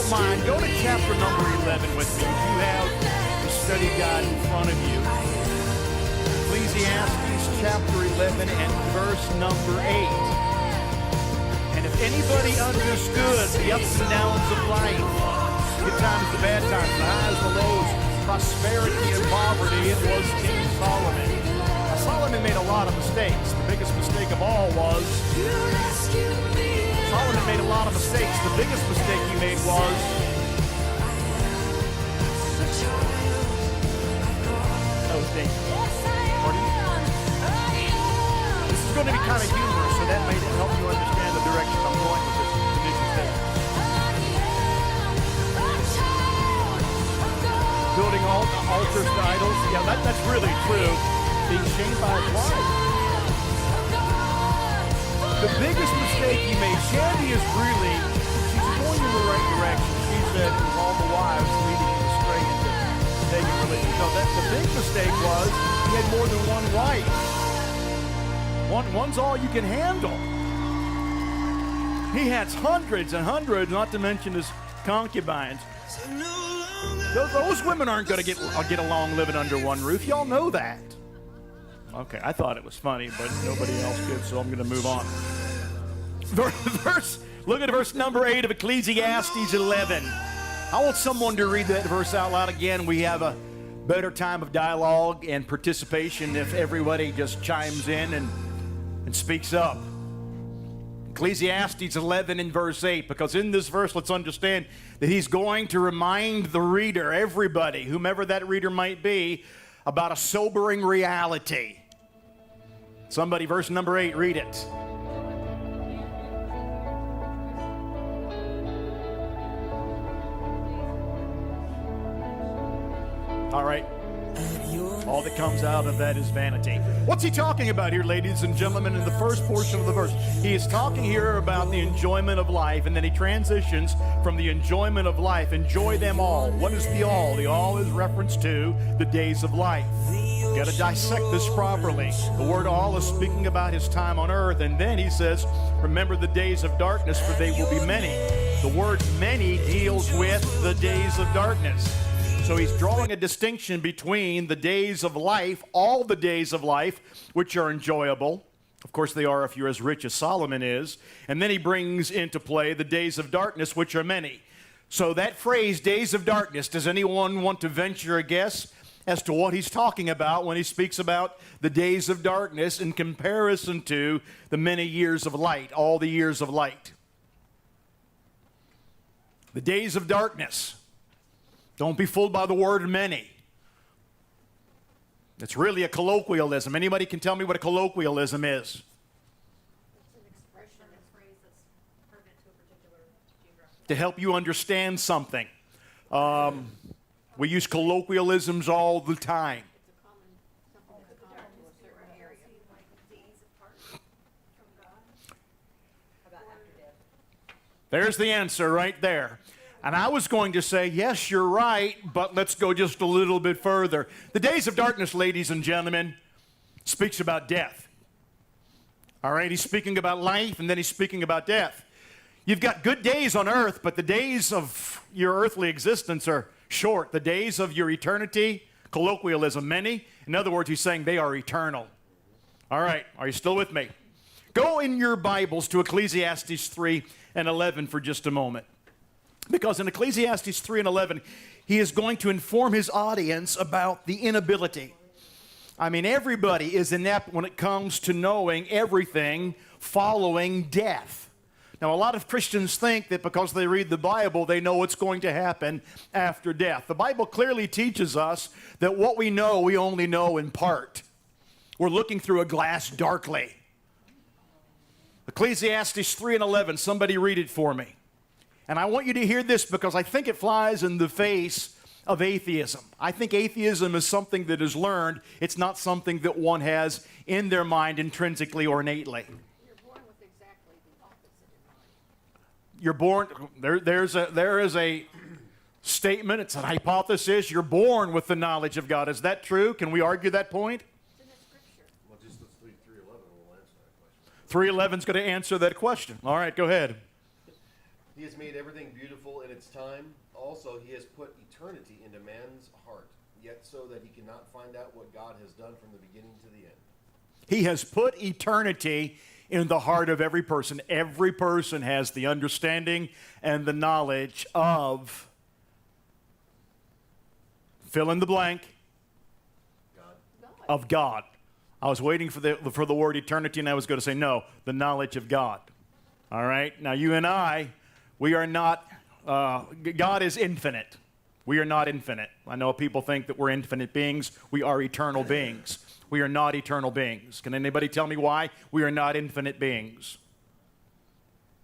don't mind, go to chapter number 11 with me. You have the study guide in front of you. Ecclesiastes chapter 11 and verse number 8. And if anybody understood the ups and downs of life, the good times, the bad times, the highs, the lows, prosperity and poverty, it was King Solomon. Now, Solomon made a lot of mistakes. The biggest mistake of all was Solomon made a lot of mistakes. The biggest mistake he made was that was dangerous. Pardon? This is going to be kind of humorous, so that may help you understand the direction I'm going with this initial statement. Building altars to idols. Yeah, that's really true. Being shamed by his wife. The biggest mistake he made, Shandy is really, she's going in the right direction. She said it was all the wives leading him astray into pagan religion. No, the big mistake was he had more than one wife. One's all you can handle. He has hundreds and hundreds, not to mention his concubines. Those women aren't going to get along living under one roof. Y'all know that. Okay, I thought it was funny, but nobody else did, so I'm going to move on. Look at verse number 8 of Ecclesiastes 11. I want someone to read that verse out loud again. We have a better time of dialogue and participation if everybody just chimes in and speaks up. Ecclesiastes 11 and verse 8, because in this verse, let's understand that he's going to remind the reader, everybody, whomever that reader might be, about a sobering reality. Somebody, verse number 8, read it. All right. All that comes out of that is vanity. What's he talking about here, ladies and gentlemen, in the first portion of the verse? He is talking here about the enjoyment of life, and then he transitions from the enjoyment of life. Enjoy them all. What is the all? The all is reference to the days of life. You've got to dissect this properly. The word all is speaking about his time on earth, and then he says, remember the days of darkness, for they will be many. The word many deals with the days of darkness. So he's drawing a distinction between the days of life, all the days of life, which are enjoyable. Of course, they are if you're as rich as Solomon is. And then he brings into play the days of darkness, which are many. So that phrase, days of darkness, does anyone want to venture a guess as to what he's talking about when he speaks about the days of darkness in comparison to the many years of light, all the years of light? The days of darkness. Don't be fooled by the word many. It's really a colloquialism. Anybody can tell me what a colloquialism is? It's an expression, a phrase that's pertinent to a particular geographic. To help you understand something. We use colloquialisms all the time. It's a common, something that's common to a certain area. Like days apart from God. About after death. There's the answer right there. And I was going to say, yes, you're right, but let's go just a little bit further. The days of darkness, ladies and gentlemen, speaks about death. All right, he's speaking about life, and then he's speaking about death. You've got good days on earth, but the days of your earthly existence are short. The days of your eternity, colloquialism, many. In other words, he's saying they are eternal. All right, are you still with me? Go in your Bibles to Ecclesiastes 3 and 11 for just a moment. Because in Ecclesiastes 3 and 11, he is going to inform his audience about the inability. I mean, everybody is inept when it comes to knowing everything following death. Now, a lot of Christians think that because they read the Bible, they know what's going to happen after death. The Bible clearly teaches us that what we know, we only know in part. We're looking through a glass darkly. Ecclesiastes 3 and 11, somebody read it for me. And I want you to hear this because I think it flies in the face of atheism. I think atheism is something that is learned. It's not something that one has in their mind intrinsically or innately. You're born with exactly the opposite in mind. You're born, there is a statement, it's an hypothesis. You're born with the knowledge of God. Is that true? Can we argue that point? It's in the scripture. Well, just let's leave 3:11 will answer that question. 3:11 is going to answer that question. All right, go ahead. He has made everything beautiful in its time. Also, he has put eternity into man's heart, yet so that he cannot find out what God has done from the beginning to the end. He has put eternity in the heart of every person. Every person has the understanding and the knowledge of, fill in the blank, of God. I was waiting for the word eternity, and I was going to say no, the knowledge of God. All right? Now, you and I, we are not, God is infinite. We are not infinite. I know people think that we're infinite beings. We are eternal beings. We are not eternal beings. Can anybody tell me why we are not infinite beings?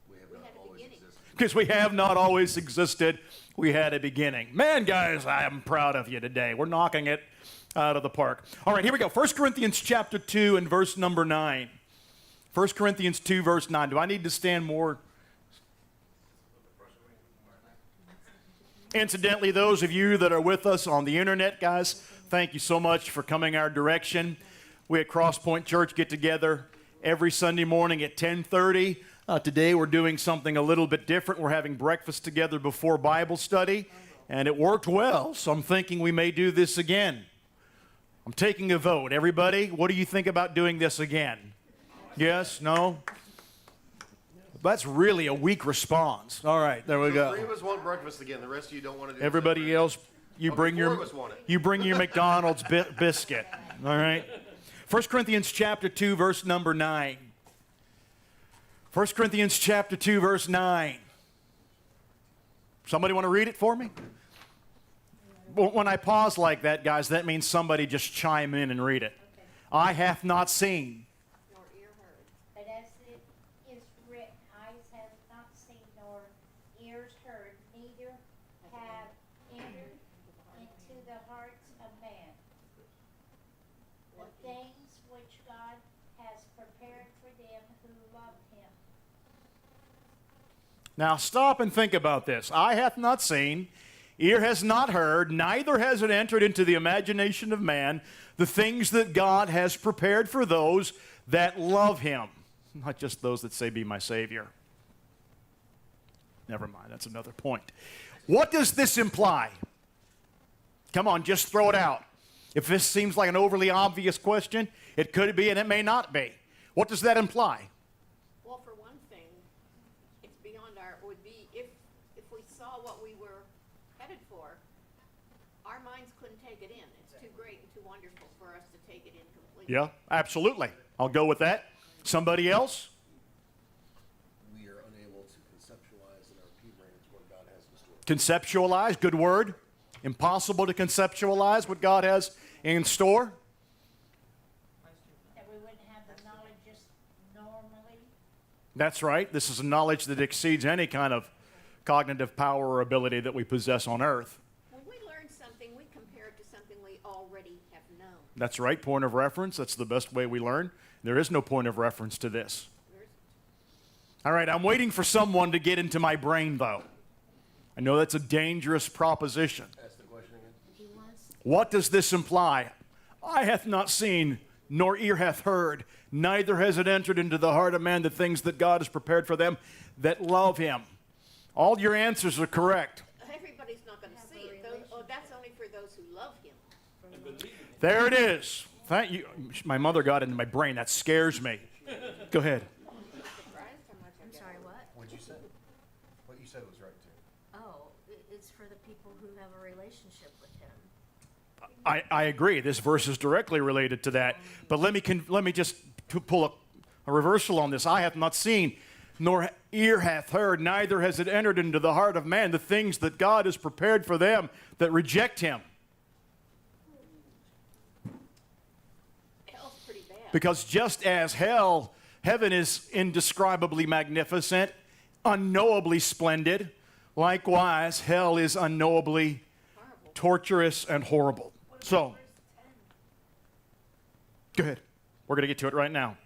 We have not always existed. Because we have not always existed. We had a beginning. Man, guys, I am proud of you today. We're knocking it out of the park. All right, here we go. 1 Corinthians chapter 2 and verse number 9. 1 Corinthians 2, verse 9. Do I need to stand more? Incidentally, those of you that are with us on the internet, guys, thank you so much for coming our direction. We at Cross Point Church get together every Sunday morning at 10:30. Today we're doing something a little bit different. We're having breakfast together before Bible study, and it worked well, so I'm thinking we may do this again. I'm taking a vote. Everybody, what do you think about doing this again? Yes? No? That's really a weak response. All right, there we go. 3 of us want breakfast again. The rest of you don't want to do it. Everybody else, you Okay, bring 4 of us want it. you bring your McDonald's biscuit. All right. 1 Corinthians chapter 2, verse number 9. 1 Corinthians chapter 2, verse 9. Somebody want to read it for me? When I pause like that, guys, that means somebody just chime in and read it. I hath not seen. Nor ear heard. But as it is written, eyes have not seen nor ears heard, neither have entered into the hearts of man the things which God has prepared for them who love him. Now stop and think about this. Eye hath not seen, ear has not heard, neither has it entered into the imagination of man the things that God has prepared for those that love him. Not just those that say, be my Savior. Never mind, that's another point. What does this imply? Come on, just throw it out. If this seems like an overly obvious question, it could be and it may not be. What does that imply? Well, for one thing, it's beyond our, would be, if we saw what we were headed for, our minds couldn't take it in. It's too great and too wonderful for us to take it in completely. Yeah, absolutely. I'll go with that. Somebody else? We are unable to conceptualize in our pea brains what God has in store. Conceptualize, good word. Impossible to conceptualize what God has in store. That we wouldn't have the knowledge just normally. That's right. This is a knowledge that exceeds any kind of cognitive power or ability that we possess on earth. When we learn something, we compare it to something we already have known. That's right. Point of reference. That's the best way we learn. There is no point of reference to this. There's All right, I'm waiting for someone to get into my brain, though. I know that's a dangerous proposition. Ask the question again. What does this imply? Eye hath not seen, nor ear hath heard, neither has it entered into the heart of man the things that God has prepared for them that love him. All your answers are correct. Everybody's not going to see it. That's only for those who love him. There it is. Thank you. My mother got into my brain. That scares me. Go ahead. Surprised how much I I'm get. sorry, what? What'd you say? What you said was right, too. Oh, it's for the people who have a relationship with him. I agree. This verse is directly related to that. But let me just pull a reversal on this. Eye hath not seen, nor ear hath heard, neither has it entered into the heart of man the things that God has prepared for them that reject him. Hell's pretty bad. Because just as heaven is indescribably magnificent, unknowably splendid, likewise hell is unknowably Horrible. torturous and horrible. So, go ahead. We're going to get to it right now.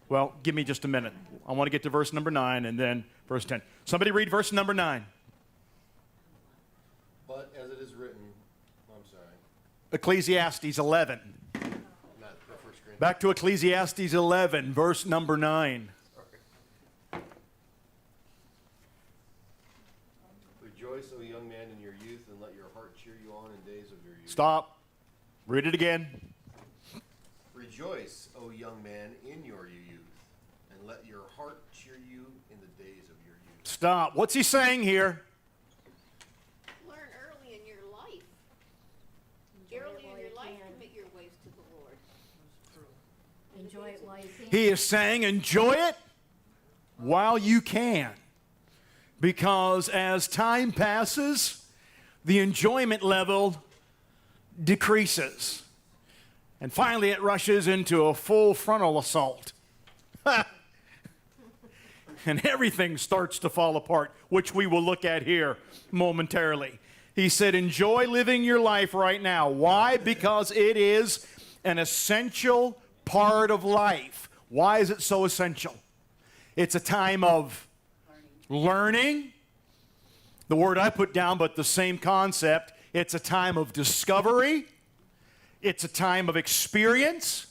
Well, give me just a minute. I want to get to verse number 9 and then verse 10. Somebody read verse number 9. But as it is written, I'm sorry, Ecclesiastes 11. not the first screen. Back to Ecclesiastes 11, verse number 9. Rejoice, O young man, in your youth, and let your heart cheer you on in days of your youth. Stop. Read it again. Rejoice, O young man, in your youth, and let your heart cheer you in the days of your youth. Stop. What's he saying here? Learn early in your life. Enjoy it Early while in your you life, can. commit your ways to the Lord. Enjoy it while you can. He is saying enjoy it while you can. Because as time passes, the enjoyment level decreases. And finally, it rushes into a full frontal assault. And everything starts to fall apart, which we will look at here momentarily. He said, enjoy living your life right now. Why? Because it is an essential part of life. Why is it so essential? It's a time of learning. The word I put down, but the same concept. It's a time of discovery. It's a time of experience.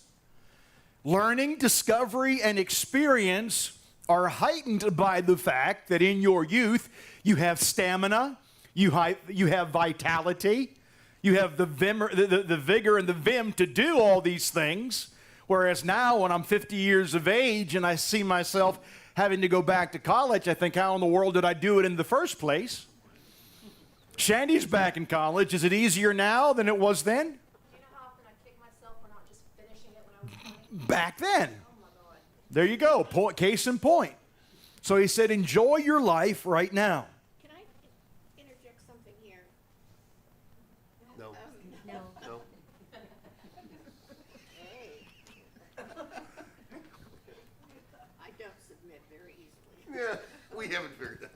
Learning, discovery, and experience are heightened by the fact that in your youth you have stamina, you have vitality, you have the vigor and the vim to do all these things. Whereas now, when I'm 50 years of age and I see myself having to go back to college, I think, how in the world did I do it in the first place? Shandy's back in college. Is it easier now than it was then? Do you know how often I kick myself for not just finishing it when I was 20? Back then. Oh my God. There you go. Case in point. So he said, enjoy your life right now. Can I interject something here? No. No. No. I don't submit very easily. Yeah, we haven't figured that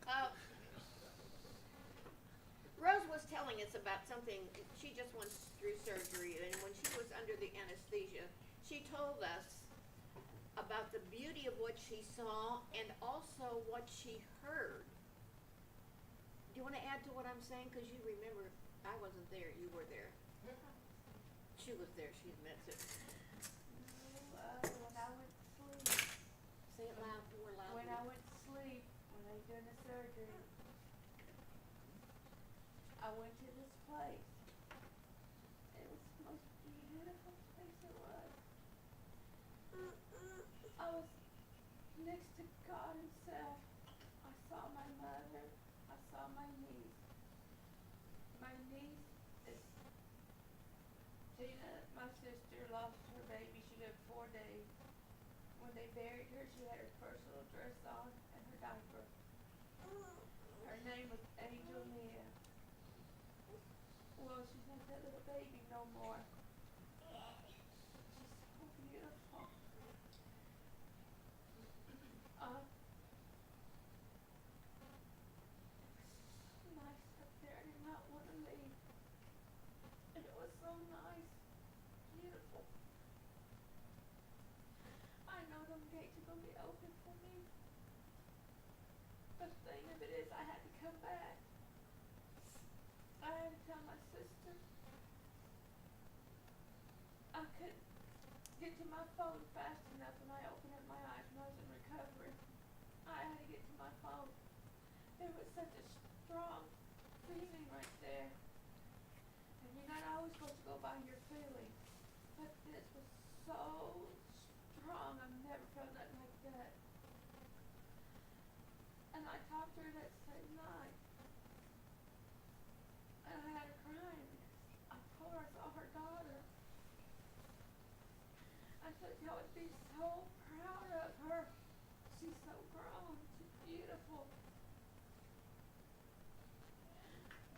out. Rose was telling us about something. She just went through surgery, and when she was under the anesthesia, she told us about the beauty of what she saw and also what she heard. Do you want to add to what I'm saying? Because you remember, I wasn't there. You were there. She was there. She admits it. When I went to sleep, Say it loud, more loud. when I went to sleep, when they were doing the surgery, I went to this place. It was the most beautiful place it was. I was next to God himself. I saw my mother. I saw my niece. My niece is Tina, my sister, lost her baby. She lived 4 days. When they buried her, she had her personal dress on and her diaper. Her name was Angel Mia. Well, she's not that little baby no more. She's so beautiful. It was so nice up there. I did not want to leave. And it was so nice. Beautiful. I know them gates are going to be open for me. But the thing of it is, I had to come back. I had to tell my sister. I couldn't get to my phone fast enough when I opened up my eyes when I was in recovery. I had to get to my phone. There was such a strong feeling right there. And you're not always supposed to go by your feelings. But this was so strong. I've never felt nothing like that. And I talked to her that same night. And I had her crying. I told her I saw her daughter. I said, y'all would be so proud of her. She's so grown. She's beautiful.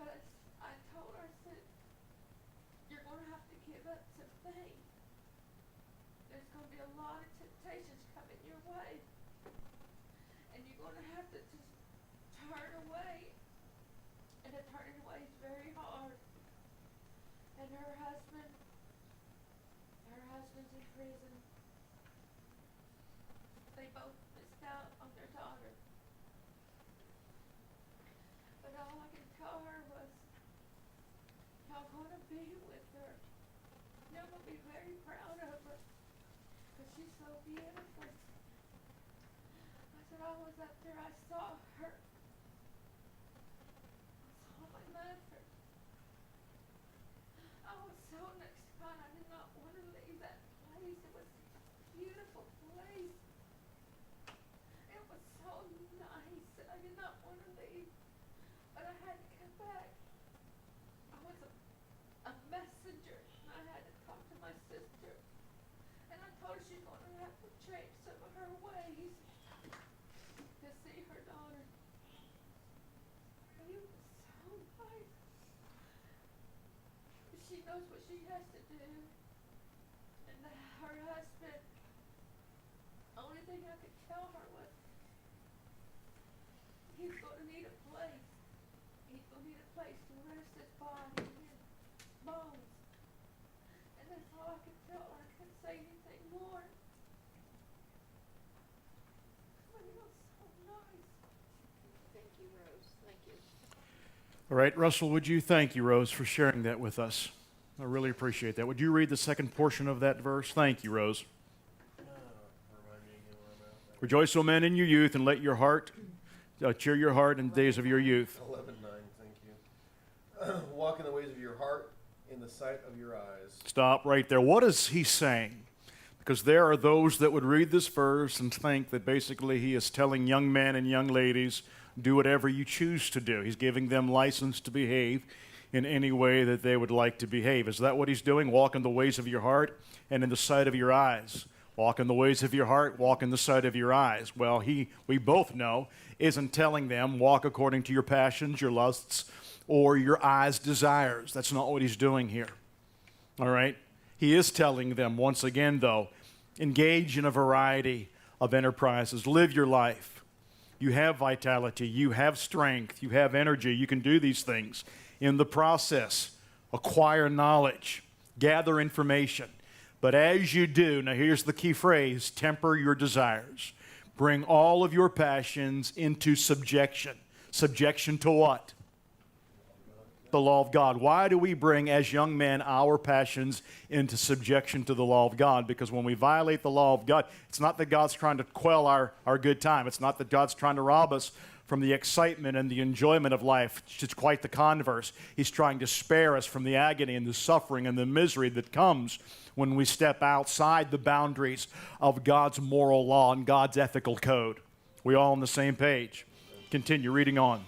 But I told her, I said, you're going to have to give up some things. There's going to be a lot of temptations coming your way. And you're going to have to just turn away. And the turning away is very hard. And her husband's in prison. They both missed out on their daughter. But all I could tell her was, y'all gonna be with her. Y'all gonna be very proud of her. Cause she's so beautiful. I said, I was up there, I saw her. want to leave, but I had to come back. I was a messenger, and I had to talk to my sister. And I told her she's going to have to change some of her ways to see her daughter. He was so nice. She knows what she has to do. And her husband, only thing I could tell her was, he's going to need a place. He's going to need a place to rest his body and his bones. And that's all I could tell her. I couldn't say anything more. But he was so nice. Thank you, Rose. Thank you. All right, Russell, would you thank you, Rose, for sharing that with us? I really appreciate that. Would you read the second portion of that verse? Thank you, Rose. Remind me again where I'm at. Rejoice, O men, in your youth, and let your heart cheer your heart in the days of your youth. 11:9, thank you. Walk in the ways of your heart, in the sight of your eyes. Stop right there. What is he saying? Because there are those that would read this verse and think that basically he is telling young men and young ladies, do whatever you choose to do. He's giving them license to behave in any way that they would like to behave. Is that what he's doing? Walk in the ways of your heart and in the sight of your eyes. Walk in the ways of your heart, walk in the sight of your eyes. Well, we both know, isn't telling them walk according to your passions, your lusts, or your eyes' desires. That's not what he's doing here. All right? He is telling them, once again, though, engage in a variety of enterprises. Live your life. You have vitality. You have strength. You have energy. You can do these things. In the process, acquire knowledge, gather information. But as you do, now here's the key phrase, temper your desires. Bring all of your passions into subjection. Subjection to what? The law of God. Why do we bring, as young men, our passions into subjection to the law of God? Because when we violate the law of God, it's not that God's trying to quell our good time. It's not that God's trying to rob us from the excitement and the enjoyment of life. It's quite the converse. He's trying to spare us from the agony and the suffering and the misery that comes when we step outside the boundaries of God's moral law and God's ethical code. We all on the same page. Continue reading on.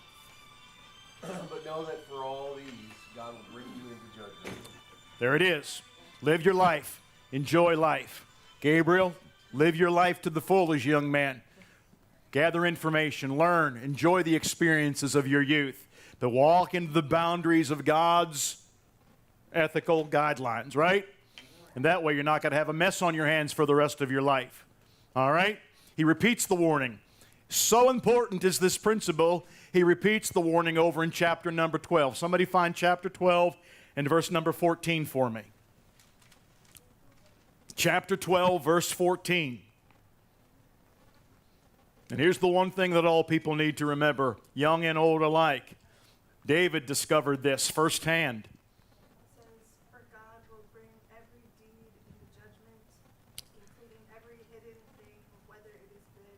But know that for all these, God will bring you into judgment. There it is. Live your life. Enjoy life. Gabriel, live your life to the full as young man. Gather information, learn, enjoy the experiences of your youth, to walk into the boundaries of God's ethical guidelines, right? And that way you're not going to have a mess on your hands for the rest of your life. All right? He repeats the warning. So important is this principle, he repeats the warning over in chapter number 12. Somebody find chapter 12 and verse number 14 for me. Chapter 12, verse 14. And here's the one thing that all people need to remember, young and old alike. David discovered this firsthand. It says, for God will bring every deed into judgment, including every hidden thing, whether it is good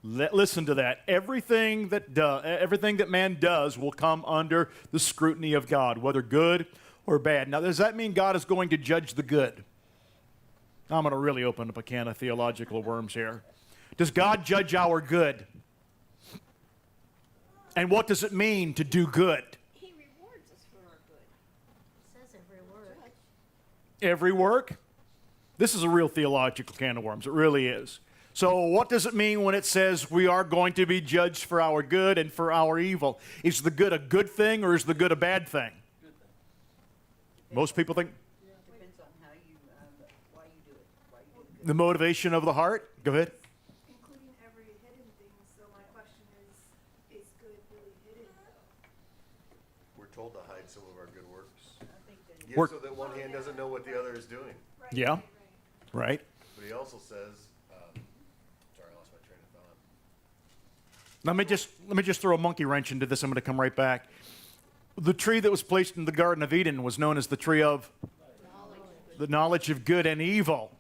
or evil. Listen to that. Everything that man does will come under the scrutiny of God, whether good or bad. Now, does that mean God is going to judge the good? I'm going to really open up a can of theological worms here. Does God judge our good? And what does it mean to do good? He rewards us for our good. It says every word. Judge. Every work? This is a real theological can of worms. It really is. So what does it mean when it says we are going to be judged for our good and for our evil? Is the good a good thing or is the good a bad thing? Good thing. Most people think Depends on how you, why you do it, why you do it. the motivation of the heart. Go ahead. Including every hidden thing, so my question is good really hidden? We're told to hide some of our good works. I think that Yeah, Work- so that one hand doesn't know what the other is doing. Right, Yeah. right, right. Right. But he also says, sorry, I lost my train of thought. Let me just throw a monkey wrench into this. I'm going to come right back. The tree that was placed in the Garden of Eden was known as the tree of the knowledge of good and evil.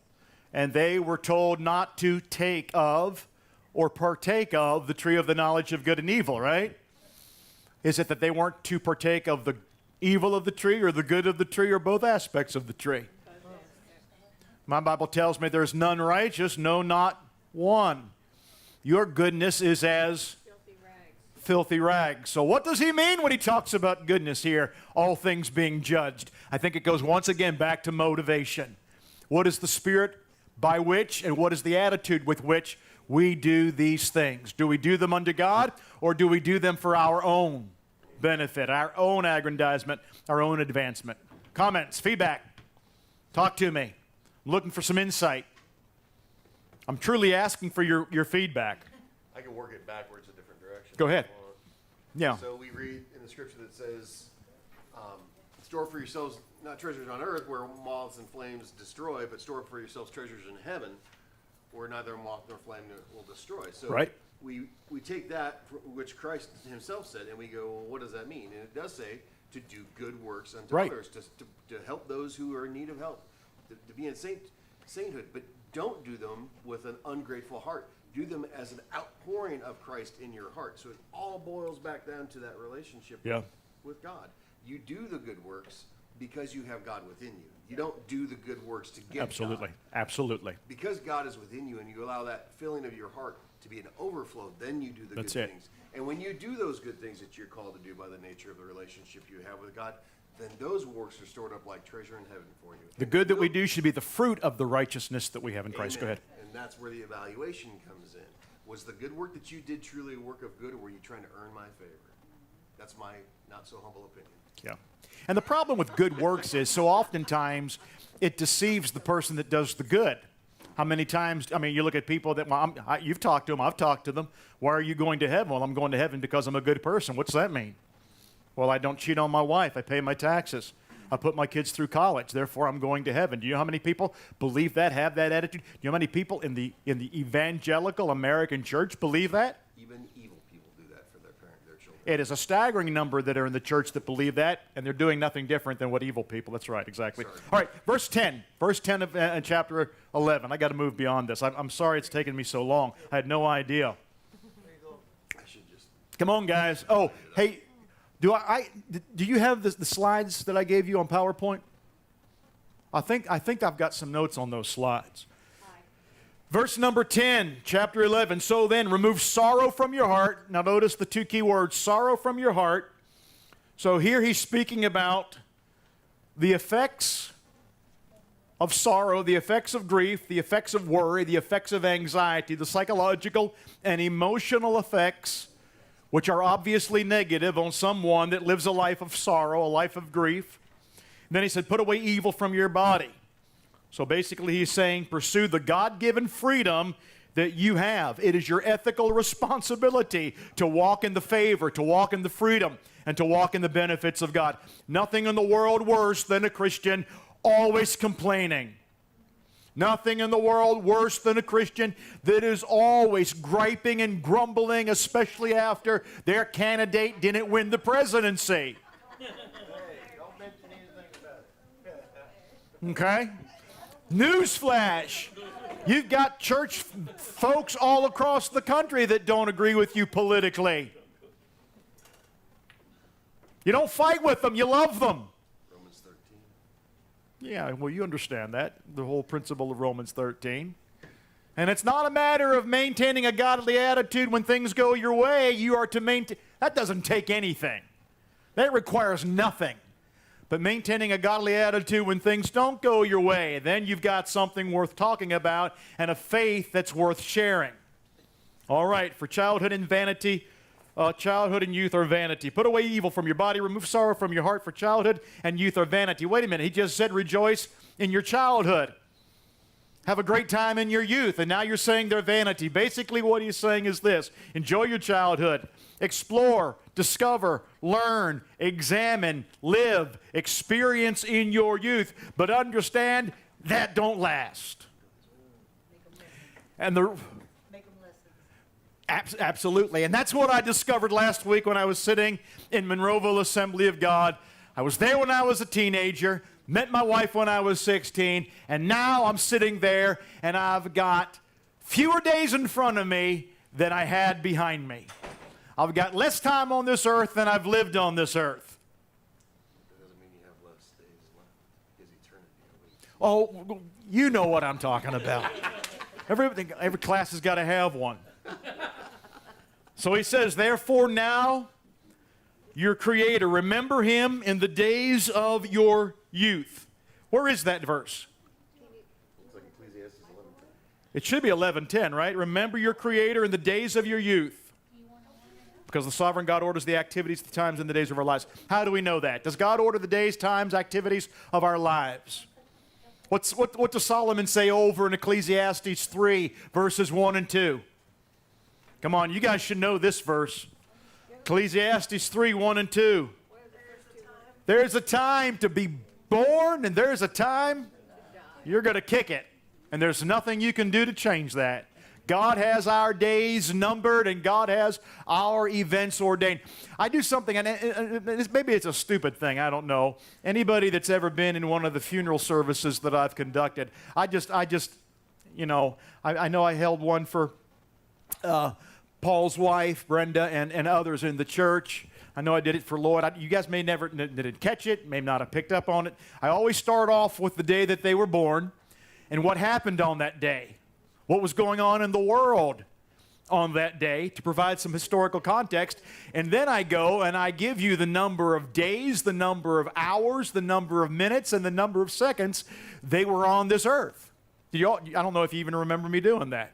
And they were told not to take of or partake of the tree of the knowledge of good and evil, right? Is it that they weren't to partake of the evil of the tree or the good of the tree or both aspects of the tree? My Bible tells me there's none righteous, no, not one. Your goodness is as Filthy rags. filthy rags. So what does he mean when he talks about goodness here, all things being judged? I think it goes once again back to motivation. What is the spirit by which, and what is the attitude with which we do these things? Do we do them unto God, or do we do them for our own benefit, our own aggrandizement, our own advancement? Comments, feedback, talk to me. I'm looking for some insight. I'm truly asking for your feedback. I can work it backwards a different direction. Go ahead. if you want. Yeah. So we read in the scripture that says, store for yourselves not treasures on earth where moths and flames destroy, but store for yourselves treasures in heaven where neither moth nor flame will destroy. So Right. we take that, which Christ himself said, and we go, well, what does that mean? And it does say to do good works unto Right. others, to help those who are in need of help, to be in sainthood. But don't do them with an ungrateful heart. Do them as an outpouring of Christ in your heart. So it all boils back down to that relationship Yeah. with God. You do the good works because you have God within you. You don't do the good works to get Absolutely. God. Absolutely. Because God is within you and you allow that filling of your heart to be an overflow, then you do the That's good it. things. And when you do those good things that you're called to do by the nature of the relationship you have with God, then those works are stored up like treasure in heaven for you. The good that we do should be the fruit of the righteousness that we have in Christ. Go Amen. ahead. And that's where the evaluation comes in. Was the good work that you did truly a work of good, or were you trying to earn my favor? That's my not so humble opinion. Yeah. And the problem with good works is so oftentimes it deceives the person that does the good. How many times, I mean, you look at people that, well, you've talked to them, I've talked to them. Why are you going to heaven? Well, I'm going to heaven because I'm a good person. What's that mean? Well, I don't cheat on my wife. I pay my taxes. I put my kids through college. Therefore, I'm going to heaven. Do you know how many people believe that, have that attitude? Do you know how many people in the evangelical American church believe that? Even evil people do that for their children. It is a staggering number that are in the church that believe that, and they're doing nothing different than what evil people. That's right, exactly. Sorry. All right, verse 10 of chapter 11. I got to move beyond this. I'm sorry it's taken me so long. I had no idea. I should just. Come on, guys. Oh, hey, do you have the slides that I gave you on PowerPoint? I think I've got some notes on those slides. Verse number 10, chapter 11. So then, remove sorrow from your heart. Now notice the two key words, sorrow from your heart. So here he's speaking about the effects of sorrow, the effects of grief, the effects of worry, the effects of anxiety, the psychological and emotional effects, which are obviously negative on someone that lives a life of sorrow, a life of grief. And then he said, put away evil from your body. So basically he's saying, pursue the God-given freedom that you have. It is your ethical responsibility to walk in the favor, to walk in the freedom, and to walk in the benefits of God. Nothing in the world worse than a Christian always complaining. Nothing in the world worse than a Christian that is always griping and grumbling, especially after their candidate didn't win the presidency. Don't mention anything about it. Okay? Newsflash. You've got church folks all across the country that don't agree with you politically. You don't fight with them, you love them. Romans 13. Yeah, well, you understand that, the whole principle of Romans 13. And it's not a matter of maintaining a godly attitude when things go your way. You are to maintain. That doesn't take anything. That requires nothing. But maintaining a godly attitude when things don't go your way, then you've got something worth talking about and a faith that's worth sharing. All right, for childhood and vanity, childhood and youth are vanity. Put away evil from your body, remove sorrow from your heart, for childhood and youth are vanity. Wait a minute, he just said rejoice in your childhood. Have a great time in your youth, and now you're saying they're vanity. Basically what he's saying is this: enjoy your childhood. Explore, discover, learn, examine, live, experience in your youth, but understand that don't last. And the Make them lessons. absolutely, and that's what I discovered last week when I was sitting in Monroeville Assembly of God. I was there when I was a teenager, met my wife when I was 16, and now I'm sitting there and I've got fewer days in front of me than I had behind me. I've got less time on this earth than I've lived on this earth. That doesn't mean you have less days left. His eternity awaits. Oh, you know what I'm talking about. Every class has got to have one. So he says, therefore now, your Creator, remember him in the days of your youth. Where is that verse? Looks like Ecclesiastes 11:10. It should be 11:10, right? Remember your Creator in the days of your youth. Because the sovereign God orders the activities, the times, and the days of our lives. How do we know that? Does God order the days, times, activities of our lives? What does Solomon say over in Ecclesiastes 3, verses 1 and 2? Come on, you guys should know this verse. Ecclesiastes 3, 1 and 2. There's a time to be born, and there's a time you're going to kick it. And there's nothing you can do to change that. God has our days numbered, and God has our events ordained. I do something, and maybe it's a stupid thing, I don't know. Anybody that's ever been in one of the funeral services that I've conducted, I know I held one for Paul's wife, Brenda, and others in the church. I know I did it for Lloyd. You guys may never didn't catch it, may not have picked up on it. I always start off with the day that they were born and what happened on that day. What was going on in the world on that day to provide some historical context. And then I go and I give you the number of days, the number of hours, the number of minutes, and the number of seconds they were on this earth. I don't know if you even remember me doing that.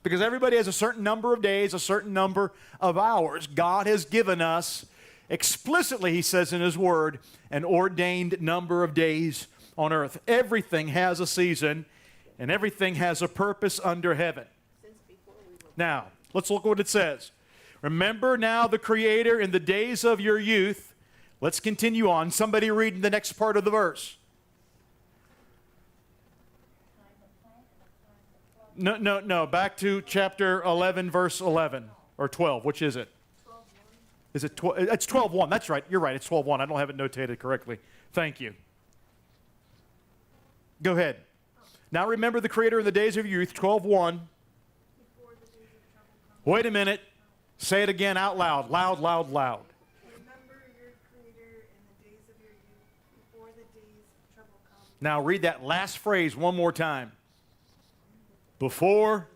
Because everybody has a certain number of days, a certain number of hours. God has given us, explicitly, he says in his word, an ordained number of days on earth. Everything has a season, and everything has a purpose under heaven. Now, let's look what it says. Remember now the Creator in the days of your youth. Let's continue on. Somebody read the next part of the verse. No. Back to chapter 11, verse 11. Or 12. Which is it? 12:1. Is it 12? It's 12:1. That's right. You're right. It's 12:1. I don't have it notated correctly. Thank you. Go ahead. Now remember the Creator in the days of your youth, 12:1. Wait a minute. Say it again out loud. Loud. Remember your Creator in the days of your youth, before the days of trouble come. Now read that last phrase one more time. Before.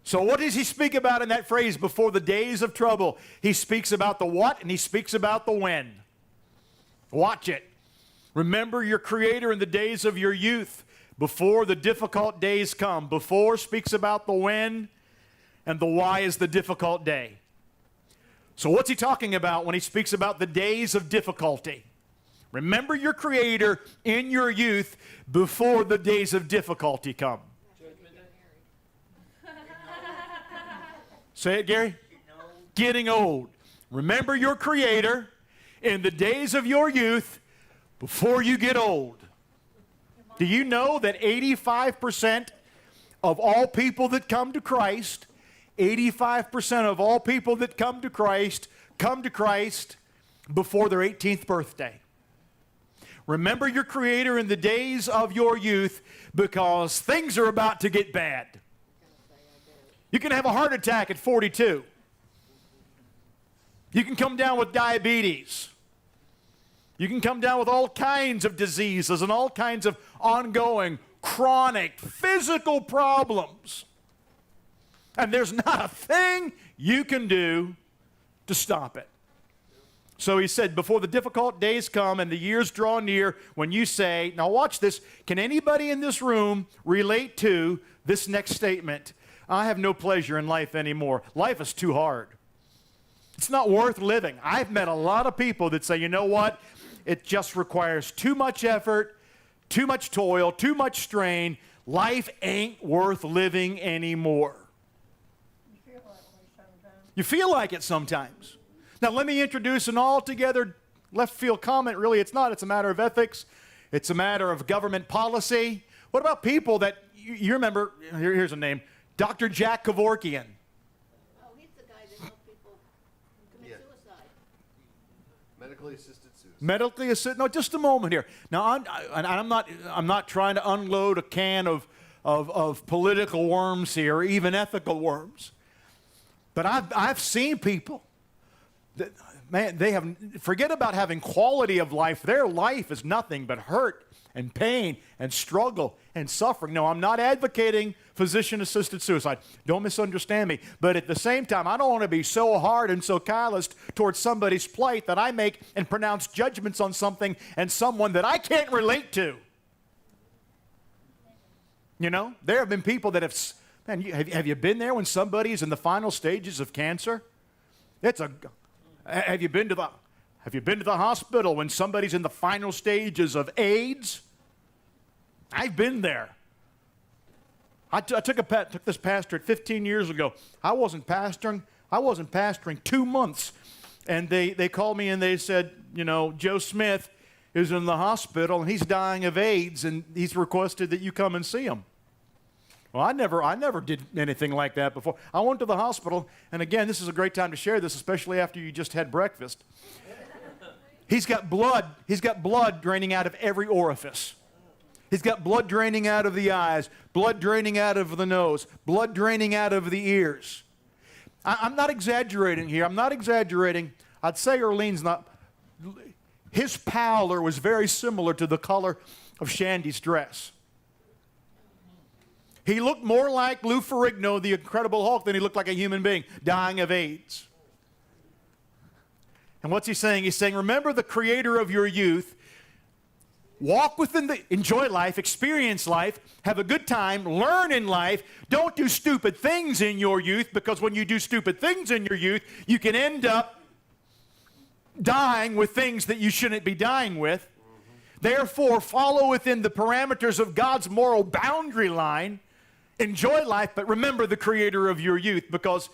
So what does he speak about in that phrase, before the days of trouble? He speaks about the what and he speaks about the when. Watch it. Remember your Creator in the days of your youth, before the difficult days come. Before speaks about the when, and the why is the difficult day. So what's he talking about when he speaks about the days of difficulty? Remember your Creator in your youth before the days of difficulty come. Say it, Gary. Getting old. Remember your Creator in the days of your youth before you get old. Do you know that 85% of all people that come to Christ, 85% of all people that come to Christ before their 18th birthday? Remember your Creator in the days of your youth, because things are about to get bad. You can have a heart attack at 42. You can come down with diabetes. You can come down with all kinds of diseases and all kinds of ongoing, chronic, physical problems. And there's not a thing you can do to stop it. So he said, before the difficult days come and the years draw near, when you say, now watch this, can anybody in this room relate to this next statement? I have no pleasure in life anymore. Life is too hard. It's not worth living. I've met a lot of people that say, you know what? It just requires too much effort, too much toil, too much strain. Life ain't worth living anymore. You feel like it sometimes. Now, let me introduce an altogether left field comment. Really, it's not. It's a matter of ethics. It's a matter of government policy. What about people that, you remember, here's a name, Dr. Jack Kevorkian. Oh, he's the guy that helped people commit suicide. Medically assisted suicide. Medically assisted. No, just a moment here. Now, I'm not trying to unload a can of political worms here, or even ethical worms. But I've seen people that, man, they have, forget about having quality of life. Their life is nothing but hurt and pain and struggle and suffering. No, I'm not advocating physician-assisted suicide. Don't misunderstand me. But at the same time, I don't want to be so hard and so calloused towards somebody's plight that I make and pronounce judgments on something and someone that I can't relate to. You know, there have been people that have, man, have you been there when somebody is in the final stages of cancer? Have you been to the hospital when somebody's in the final stages of AIDS? I've been there. I took this pastorate 15 years ago. I wasn't pastoring 2 months. And they called me and they said, you know, Joe Smith is in the hospital and he's dying of AIDS and he's requested that you come and see him. Well, I never did anything like that before. I went to the hospital, and again, this is a great time to share this, especially after you just had breakfast. He's got blood draining out of every orifice. He's got blood draining out of the eyes, blood draining out of the nose, blood draining out of the ears. I'm not exaggerating here. I'm not exaggerating. I'd say Earlene's not. His pallor was very similar to the color of Shandy's dress. He looked more like Lou Ferrigno, the Incredible Hulk, than he looked like a human being, dying of AIDS. And what's he saying? He's saying, remember the creator of your youth. Walk enjoy life, experience life, have a good time, learn in life. Don't do stupid things in your youth, because when you do stupid things in your youth, you can end up dying with things that you shouldn't be dying with. Therefore, follow within the parameters of God's moral boundary line. Enjoy life, but remember the creator of your youth, because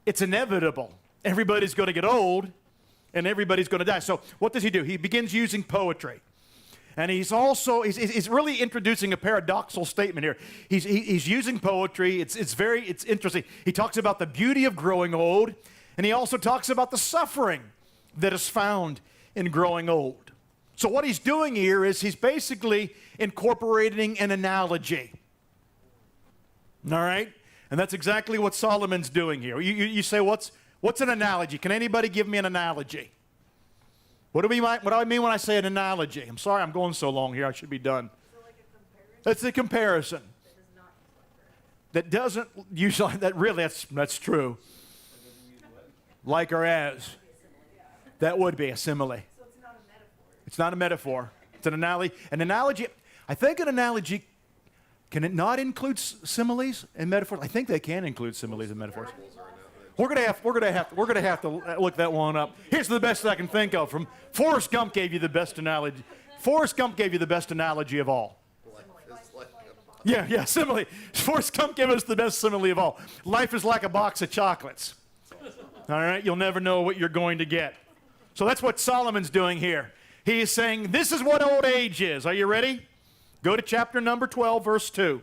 it's inevitable. Everybody's going to get old, and everybody's going to die. So what does he do? He begins using poetry. And he's really introducing a paradoxical statement here. He's using poetry. It's interesting. He talks about the beauty of growing old, and he also talks about the suffering that is found in growing old. So what he's doing here is he's basically incorporating an analogy. All right? And that's exactly what Solomon's doing here. You say, what's an analogy? Can anybody give me an analogy? What do I mean when I say an analogy? I'm sorry I'm going so long here. I should be done. So like a comparison? It's a comparison. That doesn't use that really, that's true. Like or as. That would be a simile. So it's not a metaphor? It's not a metaphor. It's an analogy. An analogy, I think an analogy, can it not include similes and metaphors? I think they can include similes and metaphors. We're gonna have to look that one up. Here's the best I can think of. From Forrest Gump gave you the best analogy. Forrest Gump gave you the best analogy of all. Yeah, simile. Forrest Gump gave us the best simile of all. Life is like a box of chocolates. All right, you'll never know what you're going to get. So that's what Solomon's doing here. He is saying, this is what old age is. Are you ready? Go to chapter number 12, verse 2.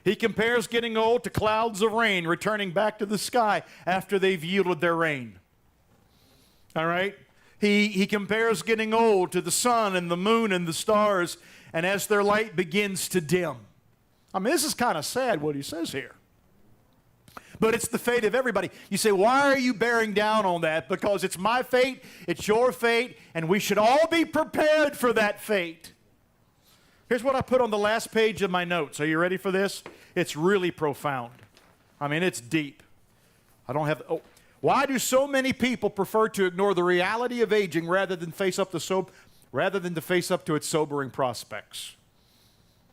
He compares getting old to clouds of rain returning back to the sky after they've yielded their rain. All right? He compares getting old to the sun and the moon and the stars, and as their light begins to dim. I mean, this is kind of sad what he says here. But it's the fate of everybody. You say, why are you bearing down on that? Because it's my fate, it's your fate, and we should all be prepared for that fate. Here's what I put on the last page of my notes. Are you ready for this? It's really profound. I mean, it's deep. Why do so many people prefer to ignore the reality of aging rather than to face up to its sobering prospects?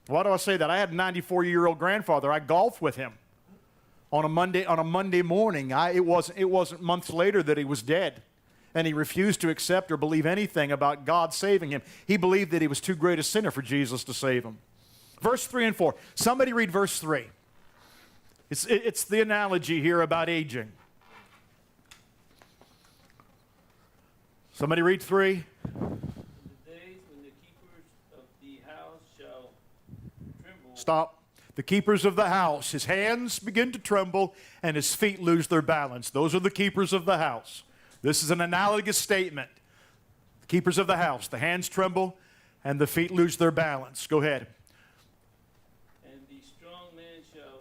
Why do I say that? I had a 94-year-old grandfather. I golfed with him on a Monday morning. It wasn't months later that he was dead. And he refused to accept or believe anything about God saving him. He believed that he was too great a sinner for Jesus to save him. Verse 3 and 4. Somebody read verse 3. It's the analogy here about aging. Somebody read 3. The days when the keepers of the house shall tremble. Stop. The keepers of the house. His hands begin to tremble and his feet lose their balance. Those are the keepers of the house. This is an analogous statement. The keepers of the house, the hands tremble and the feet lose their balance. Go ahead. And the strong men shall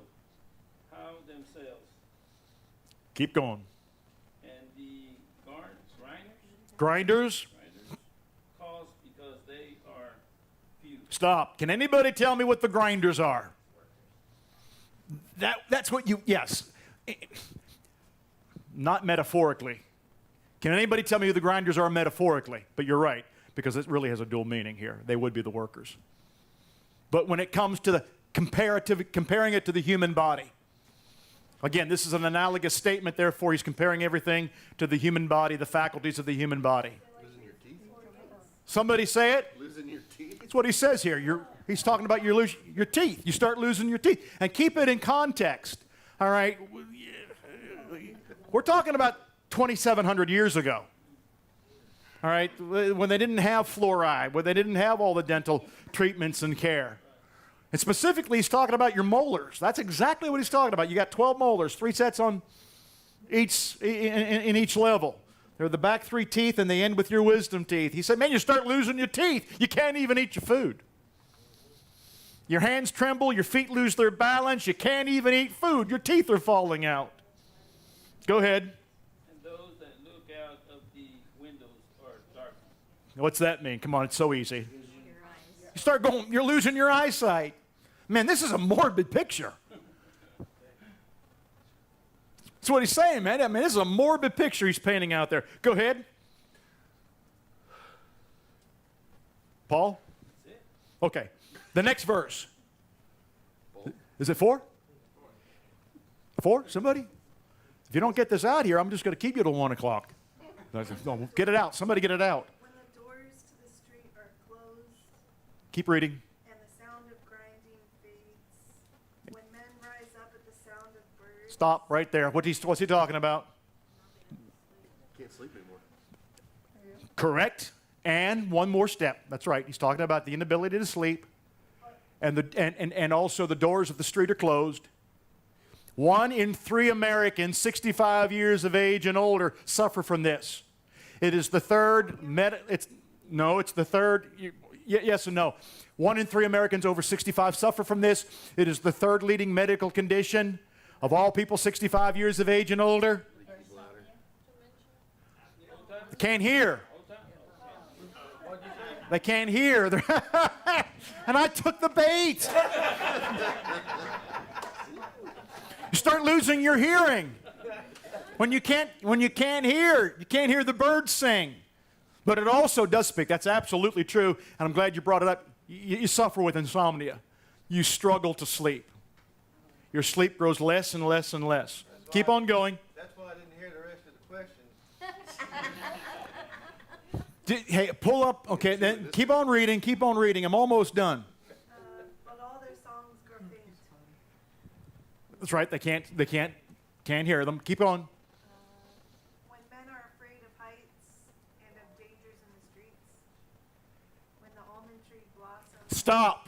house themselves. Keep going. And the garners, Grinders? Cause because they are few. Stop. Can anybody tell me what the grinders are? That's what you, yes. Not metaphorically. Can anybody tell me who the grinders are metaphorically? But you're right, because it really has a dual meaning here. They would be the workers. But when it comes to the comparing it to the human body, again, this is an analogous statement, therefore he's comparing everything to the human body, the faculties of the human body. Losing your teeth? Somebody say it? Losing your teeth? That's what he says here. He's talking about your teeth. You start losing your teeth. And keep it in context. All right? We're talking about 2,700 years ago. All right? When they didn't have fluoride, when they didn't have all the dental treatments and care. And specifically, he's talking about your molars. That's exactly what he's talking about. You got 12 molars, 3 sets on each in each level. They're the back 3 teeth, and they end with your wisdom teeth. He said, man, you start losing your teeth. You can't even eat your food. Your hands tremble. Your feet lose their balance. You can't even eat food. Your teeth are falling out. Go ahead. And those that look out of the windows are darkened. What's that mean? Come on, it's so easy. You start going, you're losing your eyesight. Man, this is a morbid picture. That's what he's saying, man. I mean, this is a morbid picture he's painting out there. Go ahead. Paul? Okay. The next verse. Is it 4? 4? Somebody? If you don't get this out here, I'm just going to keep you till 1 o'clock. No, get it out. Somebody get it out. When the doors to the street are closed Keep reading. and the sound of grinding fades, when men rise up at the sound of birds. Stop right there. What's he talking about? Can't sleep anymore. Correct. And one more step. That's right. He's talking about the inability to sleep. And also the doors of the street are closed. 1 in 3 Americans 65 years of age and older suffer from this. It is the third it's the third yes and no. 1 in 3 Americans over 65 suffer from this. It is the third leading medical condition of all people 65 years of age and older. They can't hear. They can't hear. And I took the bait. You start losing your hearing. When you can't hear, you can't hear the birds sing. But it also does speak. That's absolutely true. And I'm glad you brought it up. You suffer with insomnia. You struggle to sleep. Your sleep grows less and less and less. Keep on going. That's why I didn't hear the rest of the questions. Hey, pull up. Okay, then keep on reading. Keep on reading. I'm almost done. But all their songs grow faint. That's right. They can't hear them. Keep on. When men are afraid of heights and of dangers in the streets. When the almond tree blossoms. Stop.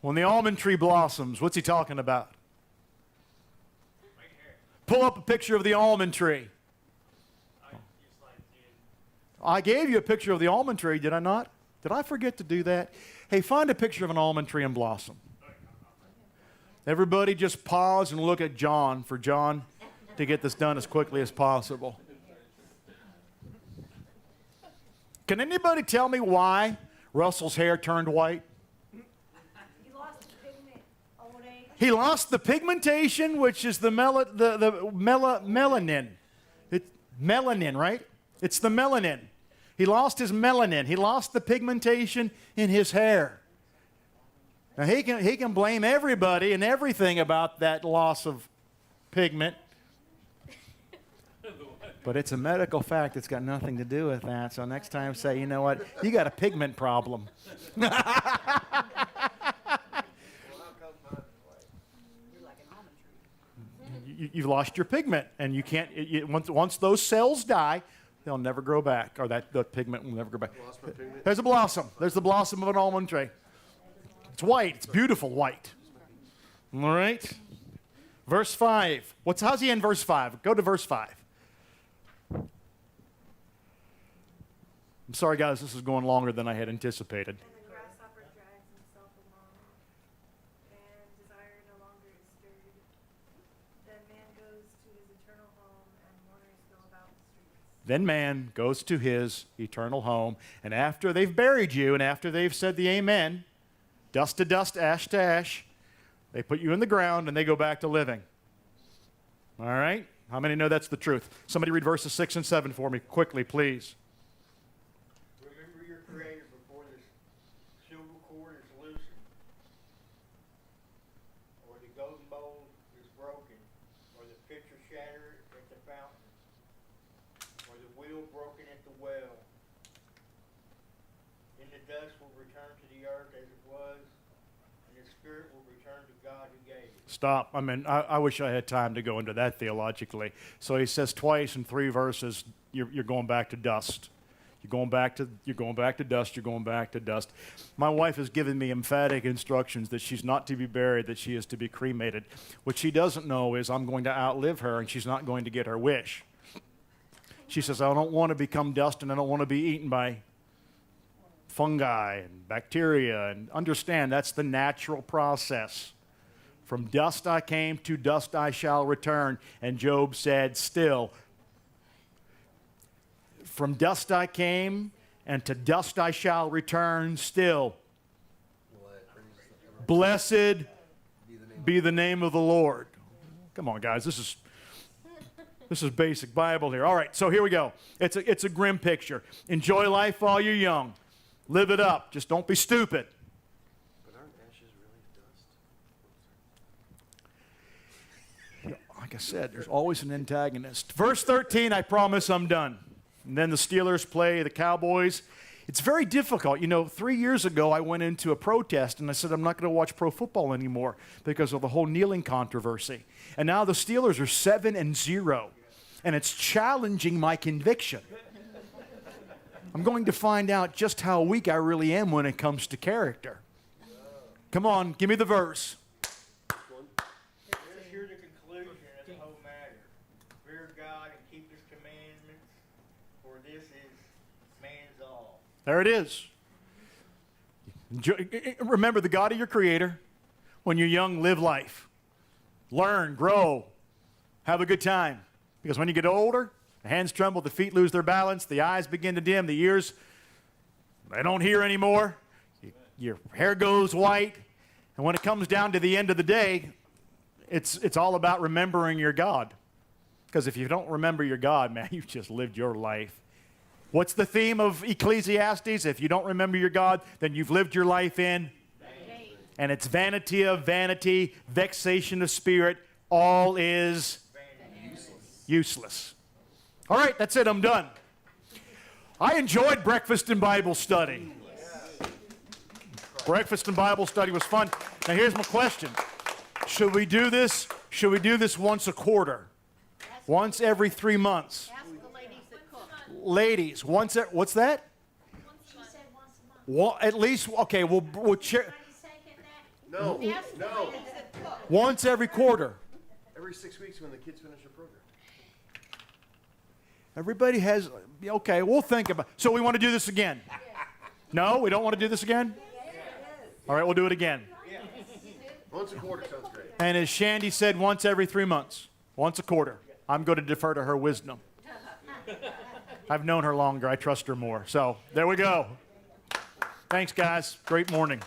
When the almond tree blossoms, what's he talking about? Pull up a picture of the almond tree. I gave you a picture of the almond tree, did I not? Did I forget to do that? Hey, find a picture of an almond tree in blossom. Everybody just pause and look at John for John to get this done as quickly as possible. Can anybody tell me why Russell's hair turned white? You lost the pigment, old age. He lost the pigmentation, which is the melanin. It's melanin, right? It's the melanin. He lost his melanin. He lost the pigmentation in his hair. Now, he can blame everybody and everything about that loss of pigment. But it's a medical fact. It's got nothing to do with that. So next time say, you know what? You got a pigment problem. You're like an almond tree. You've lost your pigment. And you can't, once those cells die, they'll never grow back. Or the pigment will never grow back. Lost my pigment. There's a blossom. There's the blossom of an almond tree. It's white. It's beautiful white. All right? Verse 5. How's he in verse 5? Go to verse 5. I'm sorry, guys. This is going longer than I had anticipated. And the grasshopper drags himself along, and desire no longer is stirred. Then man goes to his eternal home, and mourners go about the streets. Then man goes to his eternal home. And after they've buried you and after they've said the amen, dust to dust, ash to ash, they put you in the ground and they go back to living. All right? How many know that's the truth? Somebody read verses 6 and 7 for me quickly, please. Remember your Creator before the silver cord is loosened, or the golden bowl is broken, or the pitcher shattered at the fountain, or the wheel broken at the well. Then the dust will return to the earth as it was, and the spirit will return to God who gave it. Stop. I mean, I wish I had time to go into that theologically. So he says twice in 3 verses, you're going back to dust. You're going back to dust. You're going back to dust. My wife has given me emphatic instructions that she's not to be buried, that she is to be cremated. What she doesn't know is I'm going to outlive her, and she's not going to get her wish. She says, I don't want to become dust, and I don't want to be eaten by fungi and bacteria. And understand, that's the natural process. From dust I came, to dust I shall return. And Job said, still, from dust I came, and to dust I shall return still. Blessed be the name of the Lord. Come on, guys, this is basic Bible here. All right, so here we go. It's a grim picture. Enjoy life while you're young. Live it up. Just don't be stupid. But aren't ashes really dust? Like I said, there's always an antagonist. Verse 13, I promise I'm done. And then the Steelers play the Cowboys. It's very difficult. You know, 3 years ago, I went into a protest and I said, I'm not going to watch pro football anymore because of the whole kneeling controversy. And now the Steelers are 7-0. And it's challenging my conviction. I'm going to find out just how weak I really am when it comes to character. Come on, give me the verse. Here's the conclusion of the whole matter. Fear God and keep His commandments, for this is man's all. There it is. Remember the God of your Creator. When you're young, live life. Learn, grow, have a good time. Because when you get older, the hands tremble, the feet lose their balance, the eyes begin to dim, the ears, they don't hear anymore. Your hair goes white. And when it comes down to the end of the day, it's all about remembering your God. Because if you don't remember your God, man, you've just lived your life. What's the theme of Ecclesiastes? If you don't remember your God, then you've lived your life in vain. And it's vanity of vanity, vexation of spirit, all is useless. All right, that's it. I'm done. I enjoyed breakfast and Bible study. Breakfast and Bible study was fun. Now here's my question. Should we do this? Should we do this once a quarter? Once every 3 months? Ask the ladies that cook. Ladies, what's that? She said once a month. Well, at least, okay, we'll Anybody second that? No, Ask the no. ladies that cook. once every quarter. Every 6 weeks when the kids finish their program. Everybody has, okay, we'll think about, so we want to do this again? No, we don't want to do this again? All right, we'll do it again. Once a quarter sounds great. And as Shandy said, once every 3 months, once a quarter. I'm going to defer to her wisdom. I've known her longer. I trust her more. So there we go. Thanks, guys. Great morning.